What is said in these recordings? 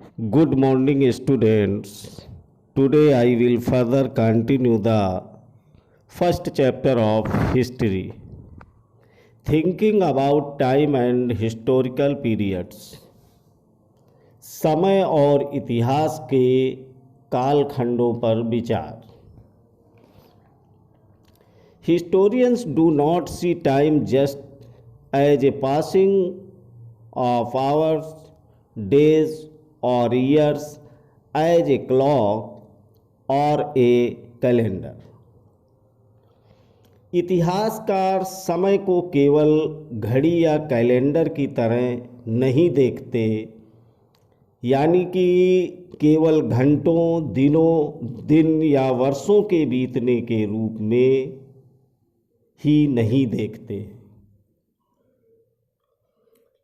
Good morning, students. Today I will further continue the first chapter of history, thinking about time and historical periods. समय और इतिहास के कालखंडों पर विचार. Historians do not see time just as a passing of hours, days, or years, as a clock or a calendar. इतिहासकार समय को केवल घड़ी या कैलेंडर की तरह नहीं देखते, यानी कि केवल घंटों, दिन या वर्षों के बीतने के रूप में ही नहीं देखते.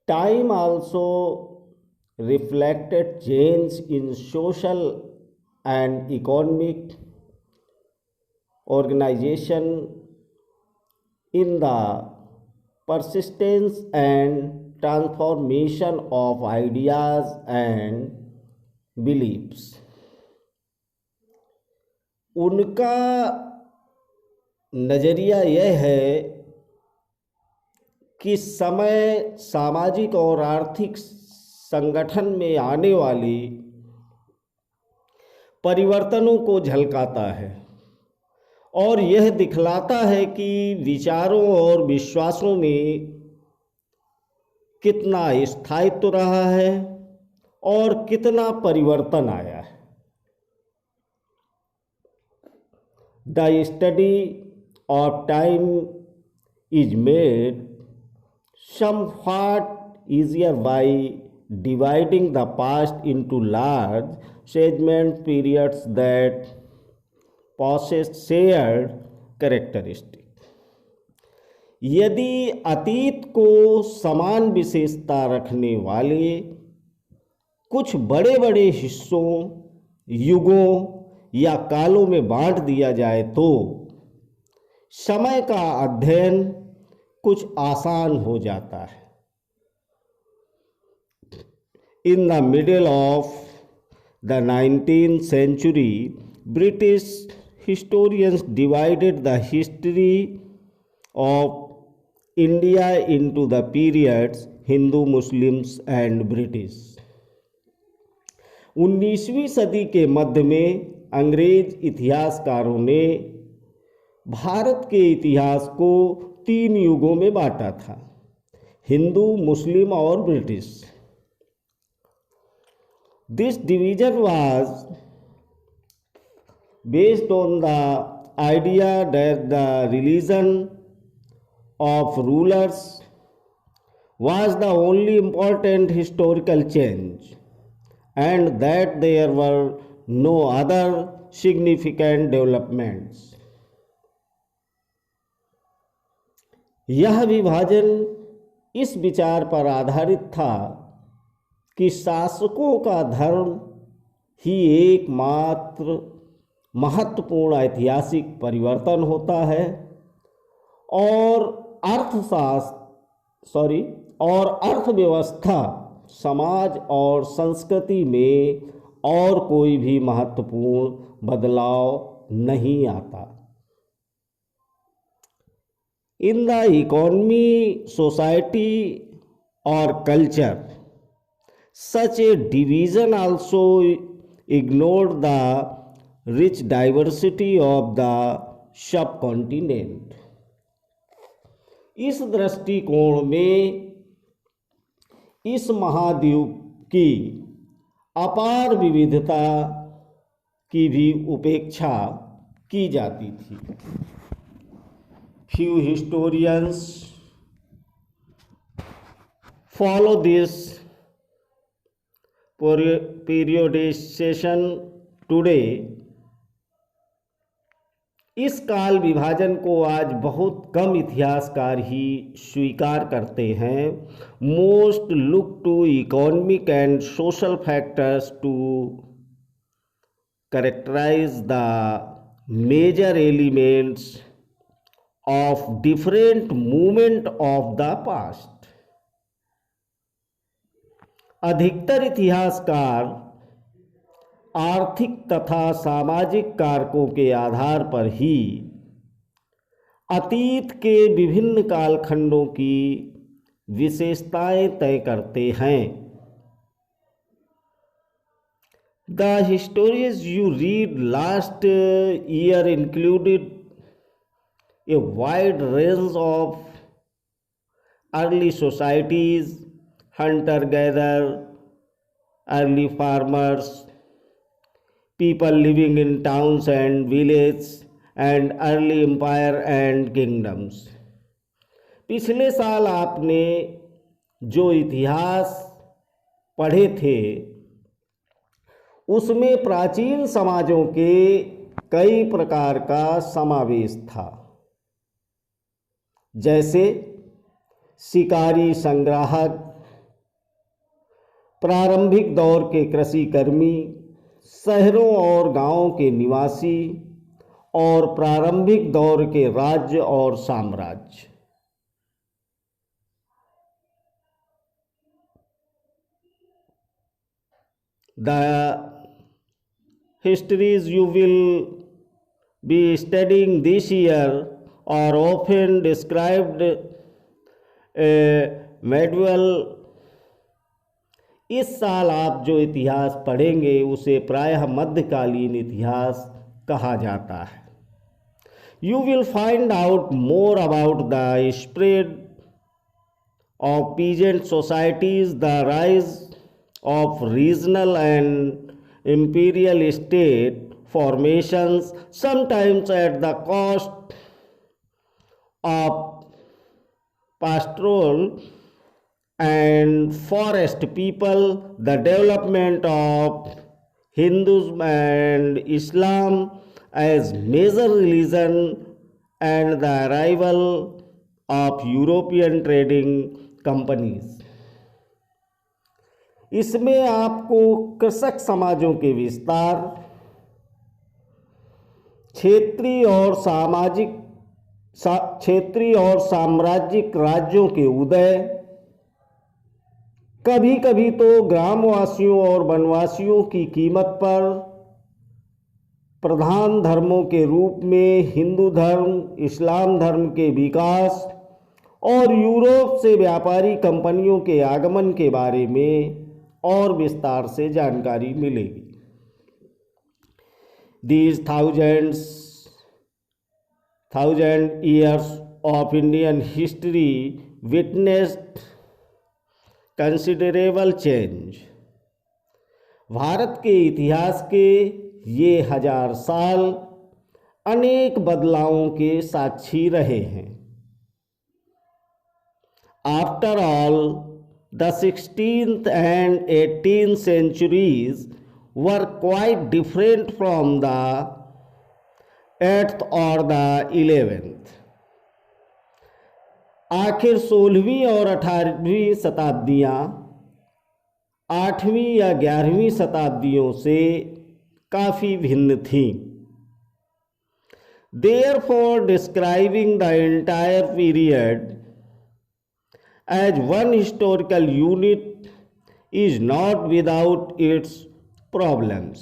Time also reflected change in social and economic organization, in the persistence and transformation of ideas and beliefs. उनका नज़रिया यह है कि समय सामाजिक और आर्थिक संगठन में आने वाली परिवर्तनों को झलकाता है और यह दिखलाता है कि विचारों और विश्वासों में कितना स्थायित्व रहा है और कितना परिवर्तन आया है. The study of time is made somewhat easier by dividing the past into large segment periods that possess shared characteristics. यदि अतीत को समान विशेषता रखने वाले कुछ बड़े बड़े हिस्सों, युगों या कालों में बांट दिया जाए तो समय का अध्ययन कुछ आसान हो जाता है. In the middle of the 19th century, British historians divided the history of India into the periods Hindu, Muslims and British. 19वीं सदी के मध्य में अंग्रेज इतिहासकारों ने भारत के इतिहास को 3 युगों में बांटा था: हिंदू, मुस्लिम और British. This division was based on the idea that the religion of rulers was the only important historical change and that there were no other significant developments. यह विभाजन इस विचार पर आधारित था कि शासकों का धर्म ही एकमात्र महत्वपूर्ण ऐतिहासिक परिवर्तन होता है और अर्थव्यवस्था, समाज और संस्कृति में और कोई भी महत्वपूर्ण बदलाव नहीं आता. इन द इकोनॉमी, सोसाइटी और culture, such a division also ignored the rich diversity of the subcontinent. इस दृष्टिकोण में इस महाद्वीप की अपार विविधता की भी उपेक्षा की जाती थी. Few historians follow this periodization today. इस काल विभाजन को आज बहुत कम इतिहासकार ही स्वीकार करते हैं. Most look to economic and social factors to characterize the major elements of different movement of the past. अधिकतर इतिहासकार आर्थिक तथा सामाजिक कारकों के आधार पर ही अतीत के विभिन्न कालखंडों की विशेषताएं तय करते हैं। The histories you read last year included a wide range of early societies, hunter-gatherer, early farmers, people living in towns and villages, and early empire and kingdoms। पिछले साल आपने जो इतिहास पढ़े थे उसमें प्राचीन समाजों के कई प्रकार का समावेश था, जैसे शिकारी संग्राहक, प्रारंभिक दौर के कृषि कर्मी, शहरों और गांवों के निवासी और प्रारंभिक दौर के राज्य और साम्राज्य। The histories you will be studying this year are often described medieval। इस साल आप जो इतिहास पढ़ेंगे उसे प्रायः मध्यकालीन इतिहास कहा जाता है। You will find out more about the spread of peasant societies, the rise of regional and imperial state formations, sometimes at the cost of pastoral and forest people, the development of Hinduism and Islam as major religion, and the arrival of European trading companies। इसमें आपको कृषक समाजों के विस्तार, क्षेत्रीय और साम्राज्यिक राज्यों के उदय, कभी कभी तो ग्रामवासियों और वनवासियों की कीमत पर प्रधान धर्मों के रूप में हिंदू धर्म, इस्लाम धर्म के विकास और यूरोप से व्यापारी कंपनियों के आगमन के बारे में और विस्तार से जानकारी मिलेगी। These thousand years of Indian history witnessed considerable change। Bharat के इतिहास के ये 1000 साल अनेक बदलावों के साक्षी रहे हैं। After all, the 16th and 18th centuries were quite different from the 8th or the 11th। आखिर 16वीं और 18वीं शताब्दियाँ 8वीं या 11वीं शताब्दियों से काफ़ी भिन्न थीं। Therefore, describing the entire period as one historical unit is not without its problems।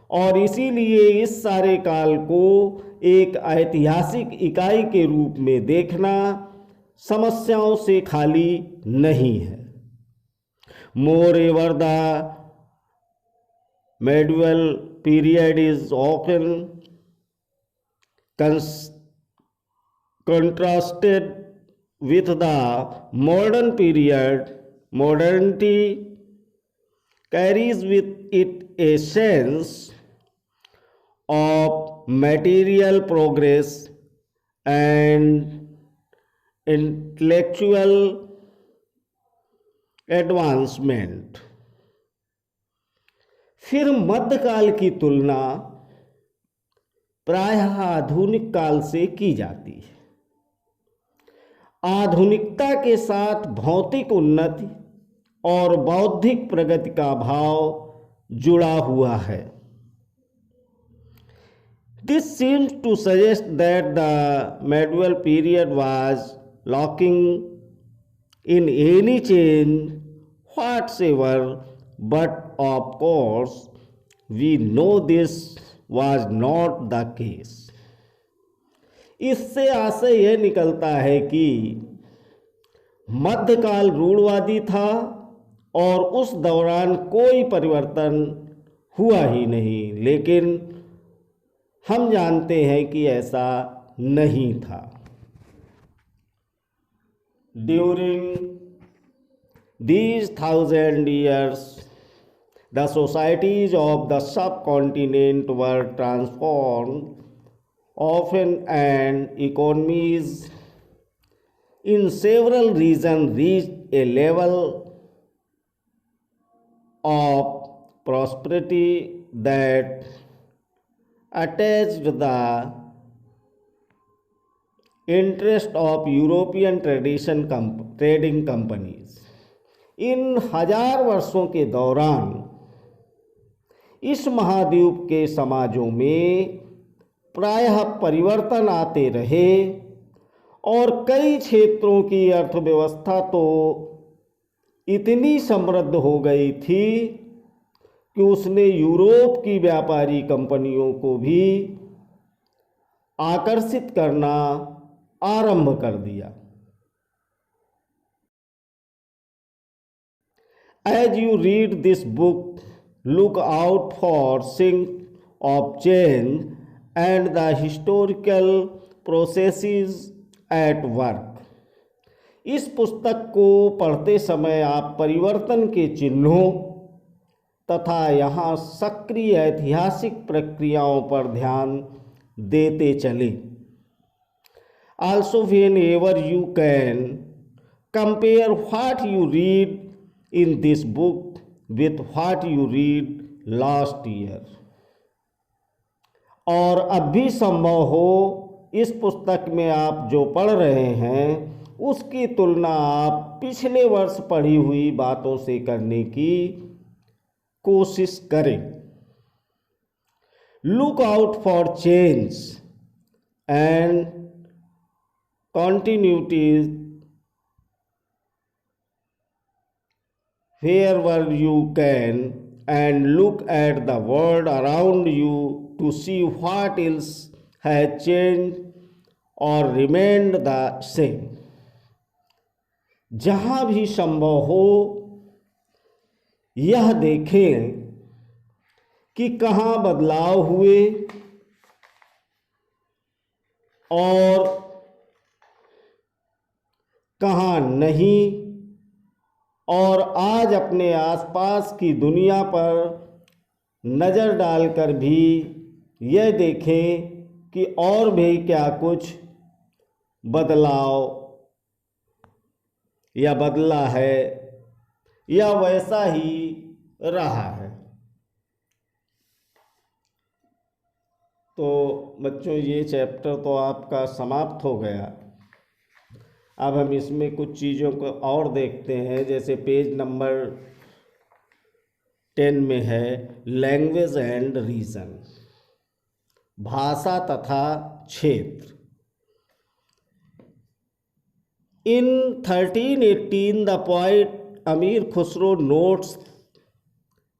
और इसीलिए इस सारे काल को एक ऐतिहासिक इकाई के रूप में देखना समस्याओं से खाली नहीं है। Moreover, the medieval period is often contrasted with the modern period। Modernity carries with it a sense of material progress and intellectual advancement. फिर मध्यकाल की तुलना प्रायः आधुनिक काल से की जाती है। आधुनिकता के साथ भौतिक उन्नति और बौद्धिक प्रगति का भाव जुड़ा हुआ है। This seems to suggest that the medieval period was lacking in any change whatsoever, but of course we know this was not the case। इससे आशय यह निकलता है कि मध्यकाल रूढ़वादी था और उस दौरान कोई परिवर्तन हुआ ही नहीं, लेकिन हम जानते हैं कि ऐसा नहीं था। During these 1,000 years, the societies of the subcontinent were transformed often, and economies in several regions reached a level of prosperity that attached the interest of European trading companies। इन 1000 वर्षों के दौरान इस महाद्वीप के समाजों में प्रायः परिवर्तन आते रहे और कई क्षेत्रों की अर्थव्यवस्था तो इतनी समृद्ध हो गई थी कि उसने यूरोप की व्यापारी कंपनियों को भी आकर्षित करना आरंभ कर दिया। As you read this book, look out for signs of change and the historical processes at work। इस पुस्तक को पढ़ते समय आप परिवर्तन के चिन्हों तथा यहाँ सक्रिय ऐतिहासिक प्रक्रियाओं पर ध्यान देते चलें। Also, whenever you can, compare what you read in this book with what you read last year। और अब भी संभव हो इस पुस्तक में आप जो पढ़ रहे हैं उसकी तुलना आप पिछले वर्ष पढ़ी हुई बातों से करने की कोशिश करें। Look out for change and continuities wherever you can, and look at the world around you to see what else has changed or remained the same। जहाँ भी संभव हो यह देखें कि कहाँ बदलाव हुए और कहाँ नहीं, और आज अपने आसपास की दुनिया पर नज़र डालकर भी यह देखें कि और भी क्या कुछ बदलाव या बदला है या वैसा ही रहा है। तो बच्चों, ये चैप्टर तो आपका समाप्त हो गया। अब हम इसमें कुछ चीज़ों को और देखते हैं। जैसे पेज नंबर 10 में है लैंग्वेज एंड रीजन, भाषा तथा क्षेत्र। इन 1318 the poet Amir Khusro notes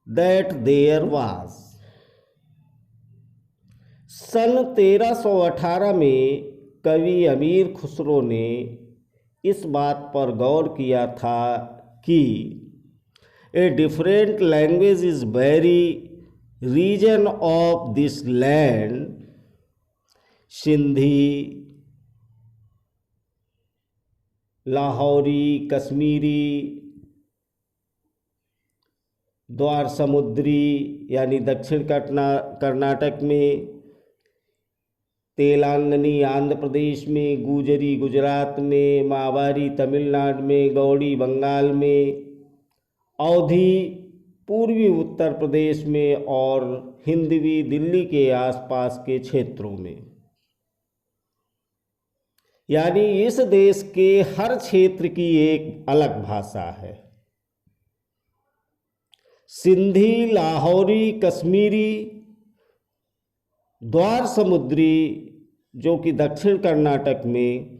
that there was. सन 1318 में कवि अमीर खुसरो ने इस बात पर गौर किया था कि a different language is very reason of this land, Sindhi, Lahori, Kashmiri, द्वार समुद्री यानी दक्षिण कर्नाटक में, तेलंगानी आंध्र प्रदेश में, गुजरी गुजरात में, मावारी तमिलनाडु में, गौड़ी बंगाल में, अवधी पूर्वी उत्तर प्रदेश में और हिंदवी दिल्ली के आसपास के क्षेत्रों में। यानी इस देश के हर क्षेत्र की एक अलग भाषा है। सिंधी, लाहौरी, कश्मीरी, द्वार समुद्री जो कि दक्षिण कर्नाटक में,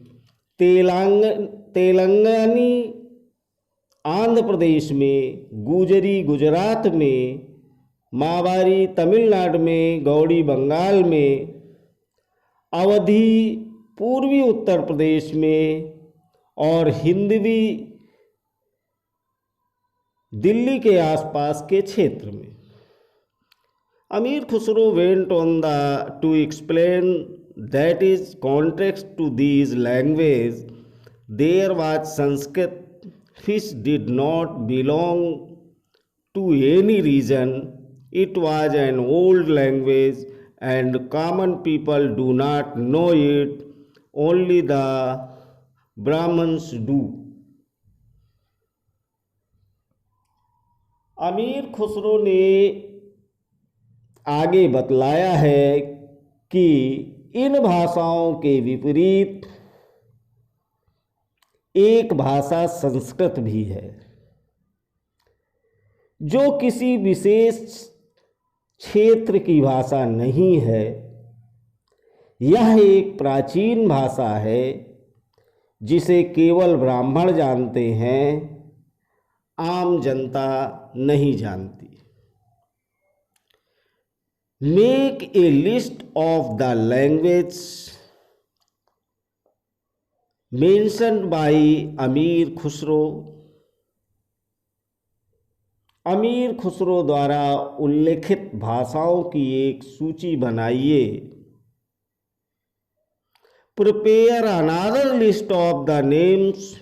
तेलंगानी आंध्र प्रदेश में, गुजरी गुजरात में मावारी तमिलनाडु में, गौड़ी बंगाल में, अवधी पूर्वी उत्तर प्रदेश में और हिंदवी दिल्ली के आसपास के क्षेत्र में। अमीर Khusro went on to explain that is context to these languages there was Sanskrit which did not belong to any region. It was an old language and common people do not know it, only the Brahmins do. अमीर खुसरो ने आगे बतलाया है कि इन भाषाओं के विपरीत एक भाषा संस्कृत भी है, जो किसी विशेष क्षेत्र की भाषा नहीं है। यह एक प्राचीन भाषा है जिसे केवल ब्राह्मण जानते हैं, आम जनता नहीं जानती। Make a list of the language mentioned by Amir Khusro. अमीर खुसरो द्वारा उल्लेखित भाषाओं की एक सूची बनाइए। Prepare another list of the names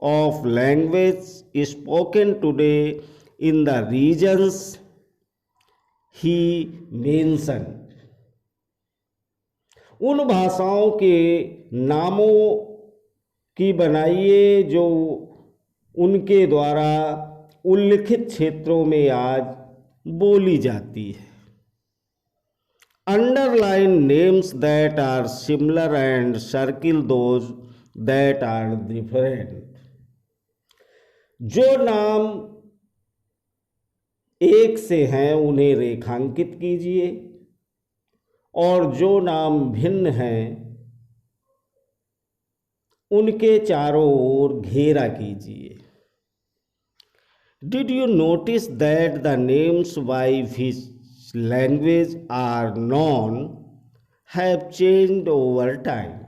of language spoken today in the regions he mentioned। उन भाषाओं के नामों की बनाइए जो उनके द्वारा उल्लिखित क्षेत्रों में आज बोली जाती है। Underline names that are similar and circle those that are different। जो नाम एक से हैं उन्हें रेखांकित कीजिए और जो नाम भिन्न हैं उनके चारों ओर घेरा कीजिए। Did you notice that the names by which language are known have changed over time?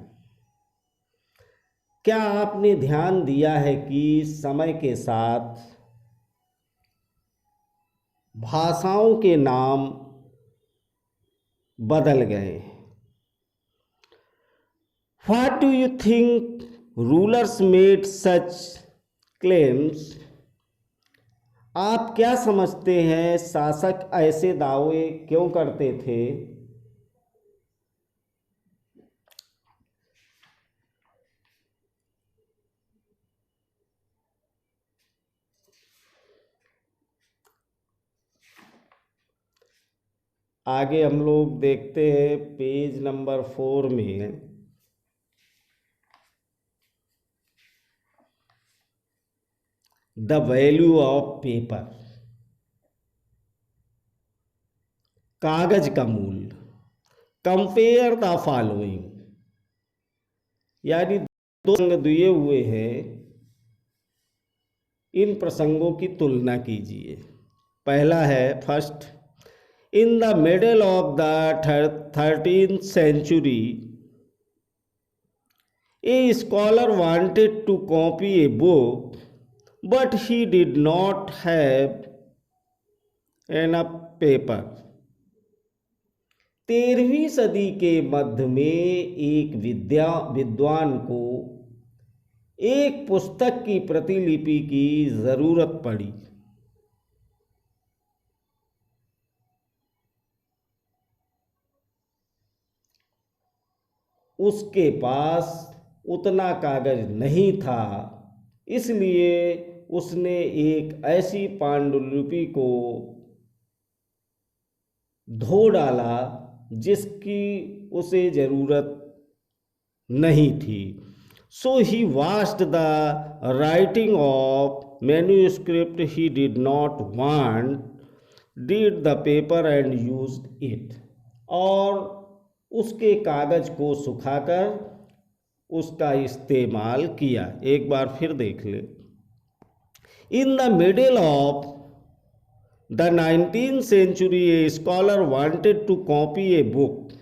क्या आपने ध्यान दिया है कि समय के साथ भाषाओं के नाम बदल गए? What do you think rulers made such claims? आप क्या समझते हैं शासक ऐसे दावे क्यों करते थे? आगे हम लोग देखते हैं पेज नंबर 4 में द वैल्यू ऑफ पेपर, कागज का मूल्य। कंपेयर द फॉलोइंग, यानी दो प्रसंग दिए हुए हैं, इन प्रसंगों की तुलना कीजिए। पहला है first, in the middle of the 13th century a scholar wanted to copy a book but he did not have enough paper। 13वीं सदी के मध्य में एक विद्वान को एक पुस्तक की प्रतिलिपि की जरूरत पड़ी। उसके पास उतना कागज नहीं था, इसलिए उसने एक ऐसी पांडुलिपि को धो डाला जिसकी उसे जरूरत नहीं थी। So he washed the writing of manuscript he did not want, did the paper and used it. और उसके कागज को सुखाकर उसका इस्तेमाल किया। एक बार फिर देख ले। In the middle of The 19th century, a scholar wanted to copy a book,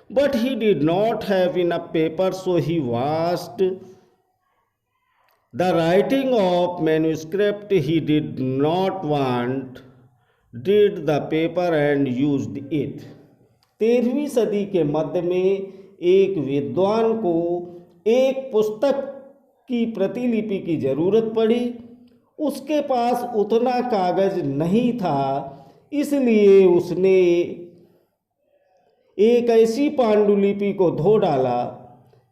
but he did not have enough paper, so he watched the writing of manuscript he did not want, did the paper and used it. 13वीं सदी के मध्य में एक विद्वान को एक पुस्तक की प्रतिलिपि की जरूरत पड़ी। उसके पास उतना कागज नहीं था, इसलिए उसने एक ऐसी पांडुलिपि को धो डाला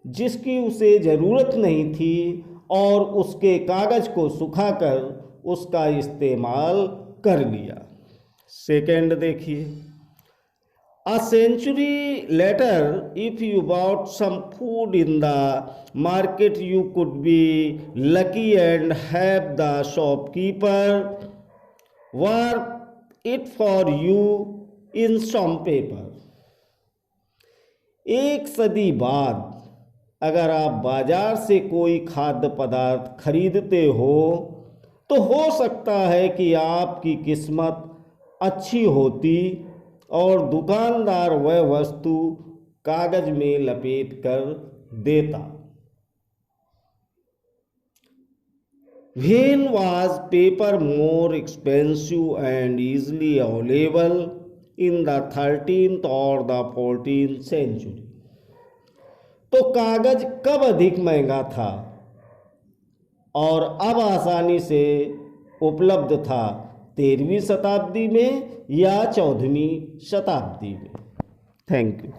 जिसकी उसे ज़रूरत नहीं थी और उसके कागज को सुखाकर उसका इस्तेमाल कर लिया। सेकंड देखिए, A century later, if you bought some food in the market, you could be lucky and have the shopkeeper work it for you in some paper. एक सदी बाद अगर आप बाजार से कोई खाद्य पदार्थ खरीदते हो तो हो सकता है कि आपकी किस्मत अच्छी होती और दुकानदार वह वस्तु कागज में लपेट कर देता। When was paper more expensive and easily available in the 13th or the 14th century? तो कागज कब अधिक महंगा था और अब आसानी से उपलब्ध था, 13वीं शताब्दी में या 14वीं शताब्दी में? Thank you.